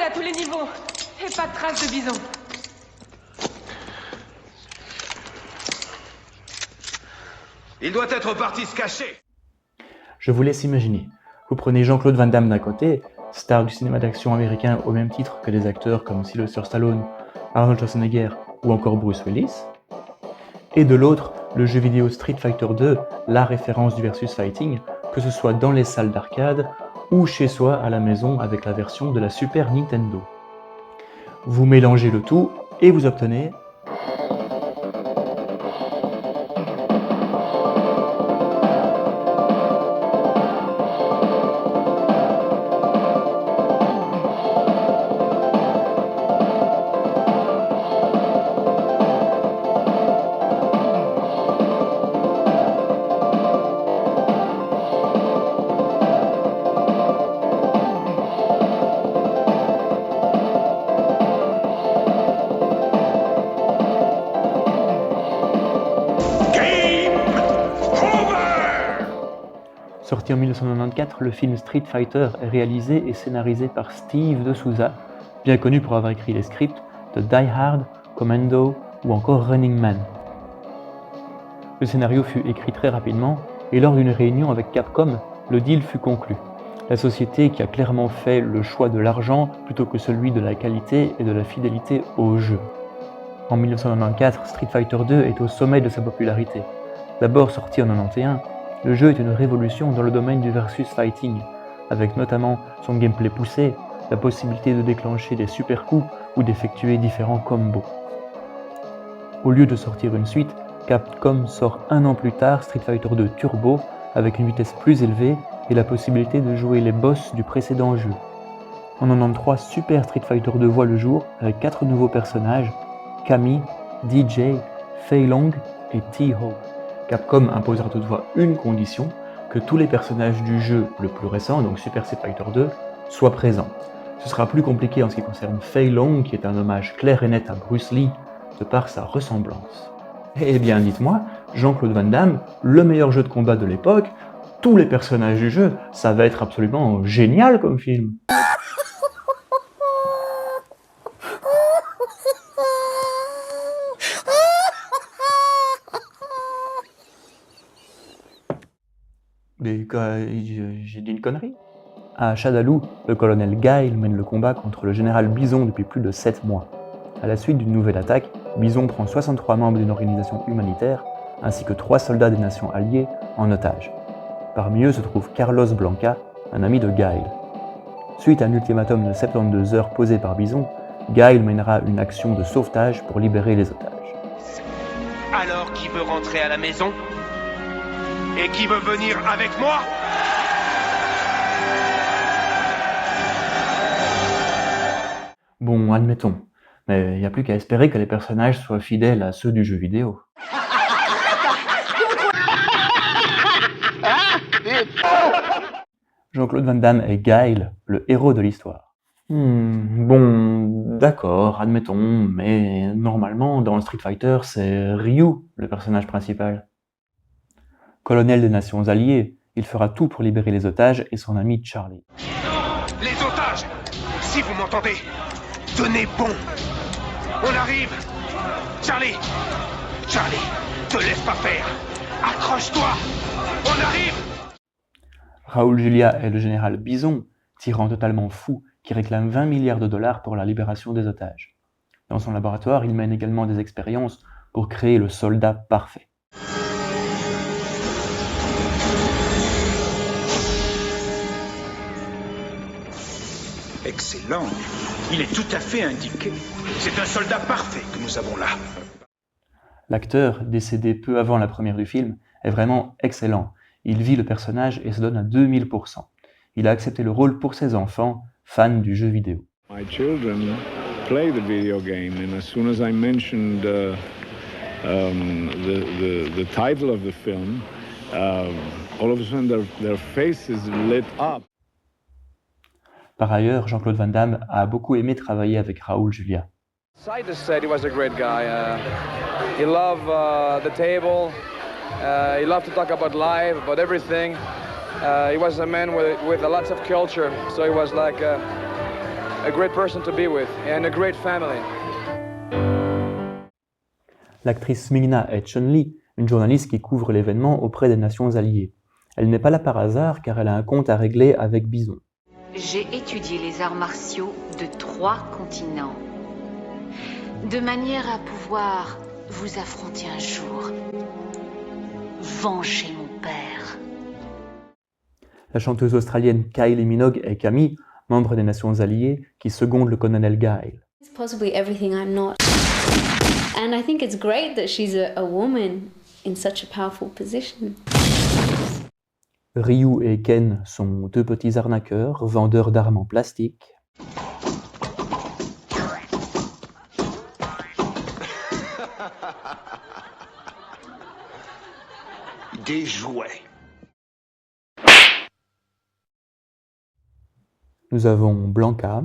à tous les niveaux. Et pas de traces de bison. Il doit être parti se cacher. Je vous laisse imaginer. Vous prenez Jean-Claude Van Damme d'un côté, star du cinéma d'action américain au même titre que des acteurs comme Sylvester Stallone, Arnold Schwarzenegger ou encore Bruce Willis, et de l'autre, le jeu vidéo Street Fighter 2, la référence du versus fighting, que ce soit dans les salles d'arcade ou chez soi à la maison avec la version de la Super Nintendo. Vous mélangez le tout et vous obtenez Sorti en 1994, le film Street Fighter est réalisé et scénarisé par Steve de Souza, bien connu pour avoir écrit les scripts de Die Hard, Commando ou encore Running Man. Le scénario fut écrit très rapidement et lors d'une réunion avec Capcom, le deal fut conclu. La société qui a clairement fait le choix de l'argent plutôt que celui de la qualité et de la fidélité au jeu. En 1994, Street Fighter 2 est au sommet de sa popularité. D'abord sorti en 1991, le jeu est une révolution dans le domaine du versus fighting, avec notamment son gameplay poussé, la possibilité de déclencher des super coups ou d'effectuer différents combos. Au lieu de sortir une suite, Capcom sort un an plus tard Street Fighter 2 Turbo avec une vitesse plus élevée et la possibilité de jouer les boss du précédent jeu. En 1993, Super Street Fighter 2 voit le jour avec 4 nouveaux personnages, Cammy, DJ, Fei Long et T-Ho. Capcom imposera toutefois une condition, que tous les personnages du jeu le plus récent, donc Super Street Fighter 2, soient présents. Ce sera plus compliqué en ce qui concerne Fei Long, qui est un hommage clair et net à Bruce Lee, de par sa ressemblance. Eh bien dites-moi, Jean-Claude Van Damme, le meilleur jeu de combat de l'époque, tous les personnages du jeu, ça va être absolument génial comme film. Mais quoi, j'ai dit une connerie? À Shadaloo, le colonel Guile mène le combat contre le général Bison depuis plus de 7 mois. À la suite d'une nouvelle attaque, Bison prend 63 membres d'une organisation humanitaire, ainsi que 3 soldats des nations alliées, en otage. Parmi eux se trouve Carlos Blanca, un ami de Guile. Suite à un ultimatum de 72 heures posé par Bison, Guile mènera une action de sauvetage pour libérer les otages. Alors qui veut rentrer à la maison? Et qui veut venir avec moi? Bon, admettons, mais il n'y a plus qu'à espérer que les personnages soient fidèles à ceux du jeu vidéo. Jean-Claude Van Damme est Guile, le héros de l'histoire. Bon, d'accord, admettons, mais normalement, dans Street Fighter, c'est Ryu, le personnage principal. Colonel des Nations Alliées, il fera tout pour libérer les otages et son ami Charlie. Les otages! Si vous m'entendez, tenez bon! On arrive! Charlie! Charlie, te laisse pas faire! Accroche-toi! On arrive! Raoul Julia est le général Bison, tyran totalement fou, qui réclame 20 milliards de dollars pour la libération des otages. Dans son laboratoire, il mène également des expériences pour créer le soldat parfait. Excellent. Il est tout à fait indiqué. C'est un soldat parfait que nous avons là. L'acteur, décédé peu avant la première du film, est vraiment excellent. Il vit le personnage et se donne à 2000%. Il a accepté le rôle pour ses enfants, fans du jeu vidéo. My children play the video game, and as soon as I mentioned the title of the film, all of a sudden their faces lit up. Par ailleurs, Jean-Claude Van Damme a beaucoup aimé travailler avec Raoul Julia. Sidus said he was a great guy. He loved the table. He loved to talk about life, about everything. He was a man with lots of culture, so he was like a great person to be with and a great family. L'actrice Ming-Na est Chun-Li, une journaliste qui couvre l'événement auprès des Nations Alliées. Elle n'est pas là par hasard car elle a un compte à régler avec Bison. J'ai étudié les arts martiaux de 3 continents, de manière à pouvoir vous affronter un jour, venger mon père. La chanteuse australienne Kylie Minogue est Camille, membre des Nations Alliées, qui seconde le colonel Guile. It's possibly everything I'm not. And I think it's great that she's a woman in such a powerful position. Ryu et Ken sont 2 petits arnaqueurs, vendeurs d'armes en plastique. Des jouets. Nous avons Blanca.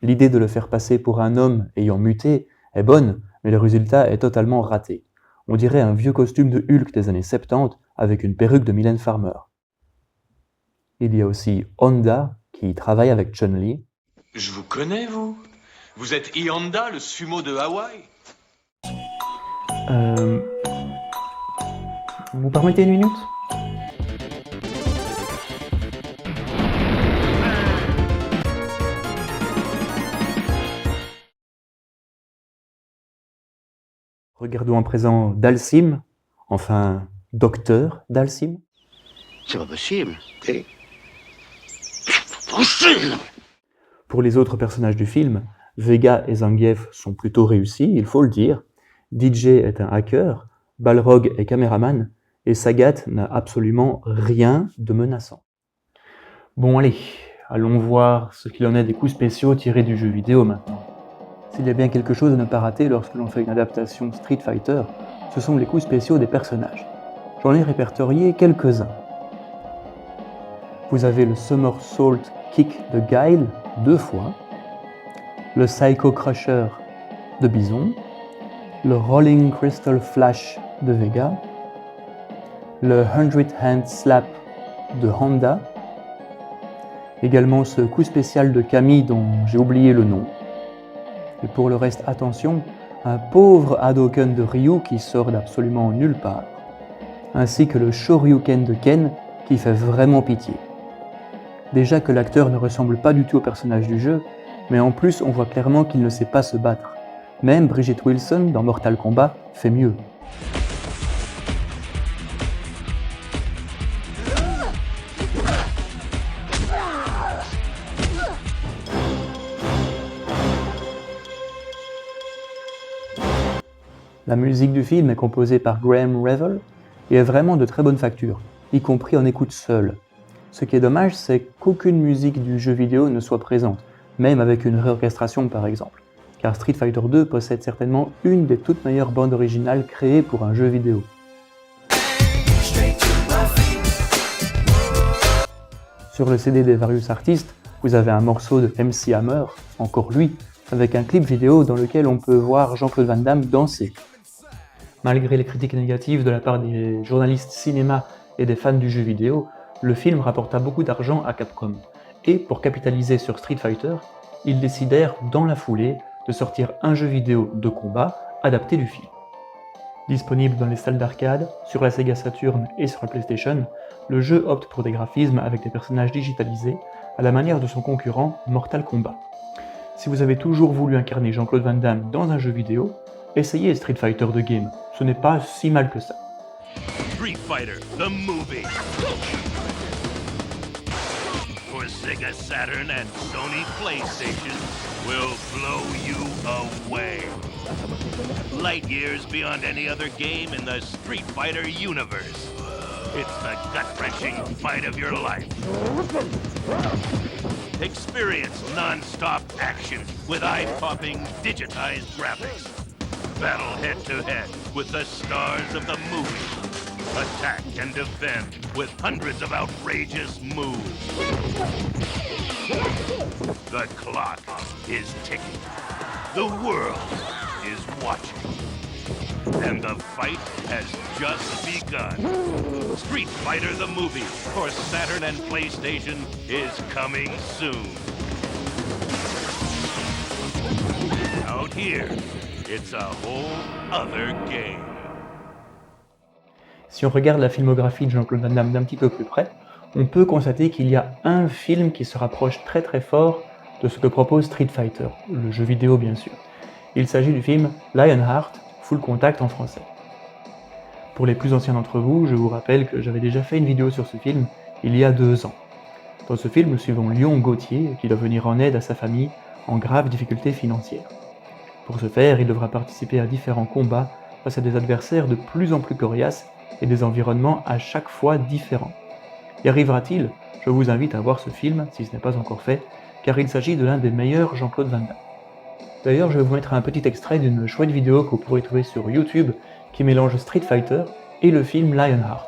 L'idée de le faire passer pour un homme ayant muté est bonne, mais le résultat est totalement raté. On dirait un vieux costume de Hulk des années 70 avec une perruque de Mylène Farmer. Il y a aussi Honda qui travaille avec Chun-Li. Je vous connais, vous? Vous êtes Honda, le sumo de Hawaï? Vous permettez une minute? Regardons à présent Dhalsim, enfin Docteur Dhalsim. C'est pas possible. C'est possible. Pour les autres personnages du film, Vega et Zangief sont plutôt réussis, il faut le dire. DJ est un hacker, Balrog est caméraman, et Sagat n'a absolument rien de menaçant. Bon allez, allons voir ce qu'il en est des coups spéciaux tirés du jeu vidéo maintenant. S'il y a bien quelque chose à ne pas rater lorsque l'on fait une adaptation Street Fighter, ce sont les coups spéciaux des personnages. J'en ai répertorié quelques-uns. Vous avez le Somersault Kick de Guile 2 fois, le Psycho Crusher de Bison, le Rolling Crystal Flash de Vega, le 100 Hand Slap de Honda, également ce coup spécial de Camille dont j'ai oublié le nom. Et pour le reste, attention, un pauvre Hadouken de Ryu qui sort d'absolument nulle part, ainsi que le Shoryuken de Ken qui fait vraiment pitié. Déjà que l'acteur ne ressemble pas du tout au personnage du jeu, mais en plus on voit clairement qu'il ne sait pas se battre. Même Bridget Wilson dans Mortal Kombat fait mieux. La musique du film est composée par Graham Revell et est vraiment de très bonne facture, y compris en écoute seule. Ce qui est dommage, c'est qu'aucune musique du jeu vidéo ne soit présente, même avec une réorchestration par exemple, car Street Fighter 2 possède certainement une des toutes meilleures bandes originales créées pour un jeu vidéo. Sur le CD des Various Artists, vous avez un morceau de MC Hammer, encore lui, avec un clip vidéo dans lequel on peut voir Jean-Claude Van Damme danser. Malgré les critiques négatives de la part des journalistes cinéma et des fans du jeu vidéo, le film rapporta beaucoup d'argent à Capcom. Et pour capitaliser sur Street Fighter, ils décidèrent dans la foulée de sortir un jeu vidéo de combat adapté du film. Disponible dans les salles d'arcade, sur la Sega Saturn et sur la PlayStation, le jeu opte pour des graphismes avec des personnages digitalisés, à la manière de son concurrent Mortal Kombat. Si vous avez toujours voulu incarner Jean-Claude Van Damme dans un jeu vidéo, essayez Street Fighter The Game, ce n'est pas si mal que ça. Street Fighter, the movie. For Sega Saturn and Sony PlayStation will blow you away. Light years beyond any other game in the Street Fighter universe. It's the gut-wrenching fight of your life. Experience non-stop action with eye-popping digitized graphics. Battle head-to-head with the stars of the movie. Attack and defend with hundreds of outrageous moves. The clock is ticking. The world is watching. and the fight has just begun. Street Fighter the movie for Saturn and PlayStation is coming soon. Out here, it's a whole other game. Si on regarde la filmographie de Jean-Claude Van Damme d'un petit peu plus près, on peut constater qu'il y a un film qui se rapproche très très fort de ce que propose Street Fighter, le jeu vidéo bien sûr. Il s'agit du film Lionheart, Full Contact en français. Pour les plus anciens d'entre vous, je vous rappelle que j'avais déjà fait une vidéo sur ce film il y a 2 ans. Dans ce film, nous suivons Léon Gauthier qui doit venir en aide à sa famille en grave difficulté financière. Pour ce faire, il devra participer à différents combats face à des adversaires de plus en plus coriaces et des environnements à chaque fois différents. Y arrivera-t-il? Je vous invite à voir ce film, si ce n'est pas encore fait, car il s'agit de l'un des meilleurs Jean-Claude Van Damme. D'ailleurs, je vais vous mettre un petit extrait d'une chouette vidéo que vous pourrez trouver sur YouTube qui mélange Street Fighter et le film Lionheart.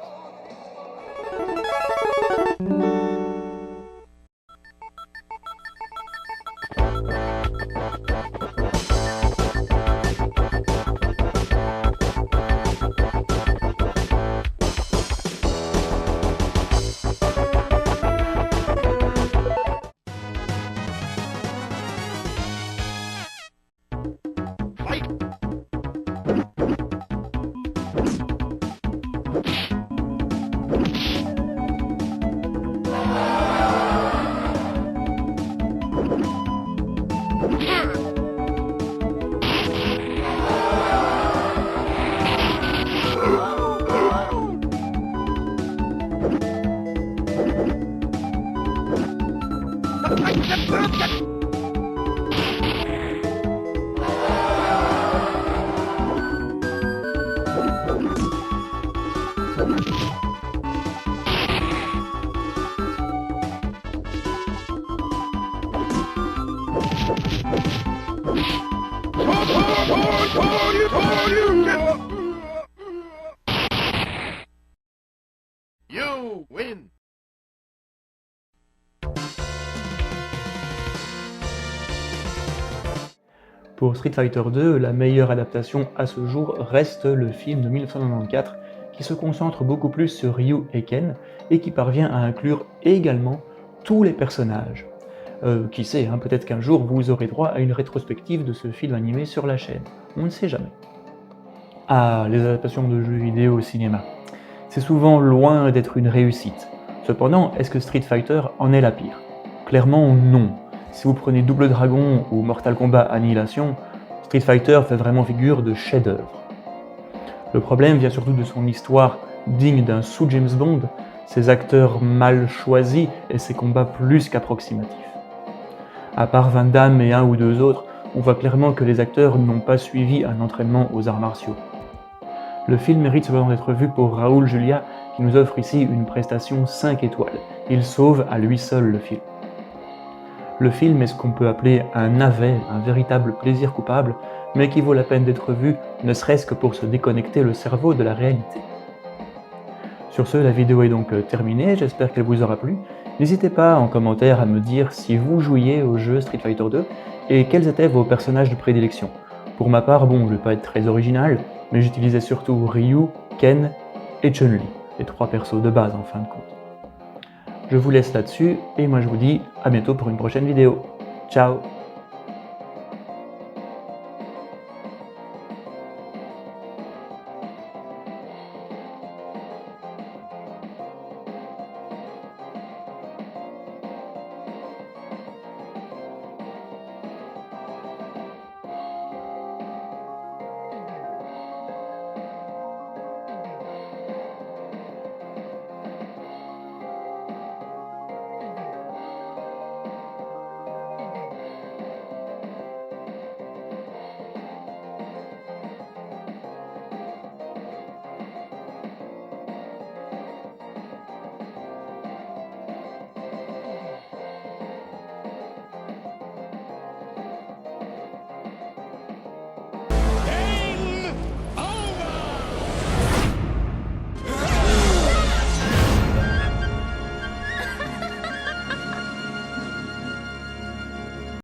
You win! Pour Street Fighter 2, la meilleure adaptation à ce jour reste le film de 1994 qui se concentre beaucoup plus sur Ryu et Ken et qui parvient à inclure également tous les personnages. Qui sait, hein, peut-être qu'un jour vous aurez droit à une rétrospective de ce film animé sur la chaîne, on ne sait jamais. Ah, les adaptations de jeux vidéo au cinéma. C'est souvent loin d'être une réussite. Cependant, est-ce que Street Fighter en est la pire? Clairement non. Si vous prenez Double Dragon ou Mortal Kombat Annihilation, Street Fighter fait vraiment figure de chef-d'œuvre. Le problème vient surtout de son histoire digne d'un sous-James Bond, ses acteurs mal choisis et ses combats plus qu'approximatifs. À part Van Damme et un ou deux autres, on voit clairement que les acteurs n'ont pas suivi un entraînement aux arts martiaux. Le film mérite cependant d'être vu pour Raoul Julia, qui nous offre ici une prestation 5 étoiles. Il sauve à lui seul le film. Le film est ce qu'on peut appeler un navet, un véritable plaisir coupable, mais qui vaut la peine d'être vu, ne serait-ce que pour se déconnecter le cerveau de la réalité. Sur ce, la vidéo est donc terminée, j'espère qu'elle vous aura plu. N'hésitez pas en commentaire à me dire si vous jouiez au jeu Street Fighter 2 et quels étaient vos personnages de prédilection. Pour ma part, bon, je vais pas être très original, mais j'utilisais surtout Ryu, Ken et Chun-Li, les 3 persos de base en fin de compte. Je vous laisse là-dessus et moi je vous dis à bientôt pour une prochaine vidéo. Ciao!